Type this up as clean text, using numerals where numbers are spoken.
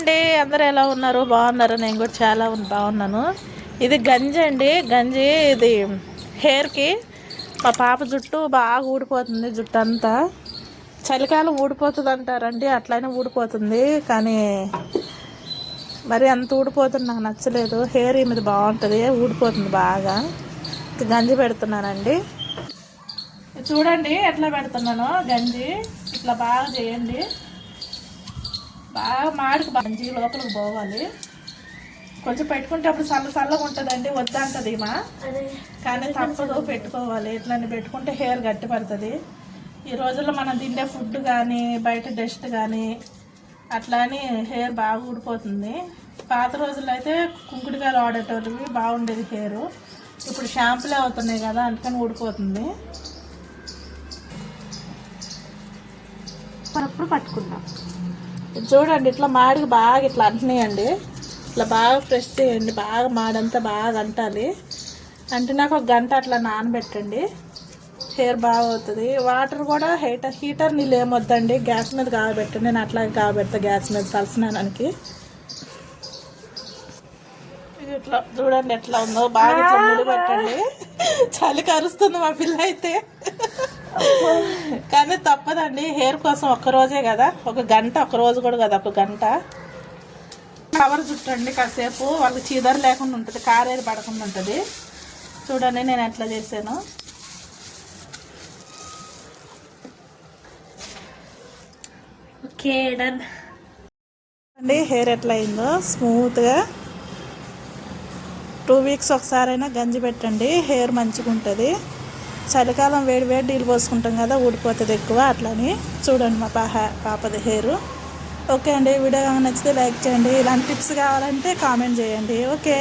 అండి, అందరూ ఎలా ఉన్నారు? బాగున్నారు? నేను కూడా చాలా బాగున్నాను. ఇది గంజి అండి, గంజి ఇది హెయిర్కి. మా పాప జుట్టు బాగా ఊడిపోతుంది, జుట్టు అంతా. చలికాలం ఊడిపోతుంది అంటారండి, అట్లనే ఊడిపోతుంది. కానీ మరి అంత ఊడిపోతుంది నాకు నచ్చలేదు. హెయిర్ మీద బాగుంటుంది, ఊడిపోతుంది బాగా. గంజి పెడుతున్నానండి. చూడండి ఎట్లా పెడుతున్నాను గంజి. ఇట్లా బాగా చేయండి, బాగా మాడికి గంజి లోపలికి పోవాలి. కొంచెం పెట్టుకుంటే అప్పుడు చల్లగా ఉంటుందండి, వద్దంటది మా. కానీ తప్పదు, పెట్టుకోవాలి. ఇట్లానే పెట్టుకుంటే హెయిర్ గట్టి పడుతుంది. ఈ రోజుల్లో మనం తిండే ఫుడ్ కానీ బయట డస్ట్ కానీ అట్లా అని హెయిర్ బాగా ఊడిపోతుంది. పాత రోజుల్లో అయితే కుంకుడుకాయలు వాడేటోళ్ళవి బాగుండేది హెయిర్. ఇప్పుడు షాంపులే అవుతున్నాయి కదా, అందుకని ఊడిపోతుంది. అప్పుడు పట్టుకుంటాం. చూడండి ఇట్లా మాడికి బాగా ఇట్లా అంటున్నాయండి. ఇట్లా బాగా ఫ్రెష్ చేయండి, బాగా మాడంతా బాగా అంటాలి. అంటే నాకు ఒక గంట అట్లా నానబెట్టండి, హెయిర్ బాగా అవుతుంది. వాటర్ కూడా హీటర్ నీళ్ళు ఏమొద్దండి, గ్యాస్ మీద కాగబెట్టండి. నేను అట్లాగే కాగబెడతా గ్యాస్ మీద తలస్నానానికి. ఇట్లా చూడండి ఎట్లా ఉందో, బాగా ఇట్లా ముడి పెట్టండి. చలి కరుస్తుంది మా పిల్ల అయితే. కానీ తప్పదండి, హెయిర్ కోసం ఒక్కరోజే కదా, ఒక గంట, ఒక రోజు కూడా కదా, ఒక గంట కవర్ చుట్టండి కాసేపు. వాళ్ళకి చీదర లేకుండా ఉంటుంది, కారేది పడకుండా ఉంటుంది. చూడండి నేను ఎట్లా చేశాను. ఓకే డన్ అండి. హెయిర్ ఎట్లా అయిందో స్మూత్గా. 2 వీక్స్ ఒకసారైనా గంజి పెట్టండి, హెయిర్ మంచిగా ఉంటుంది. చలికాలం వేడి నీళ్ళు పోసుకుంటాం కదా, ఊడిపోతుంది ఎక్కువ. అట్లని చూడండి మా పాపది హెయిర్. ఓకే అండి, వీడియో నచ్చితే లైక్ చేయండి. ఇలాంటి టిప్స్ కావాలంటే కామెంట్ చేయండి. ఓకే.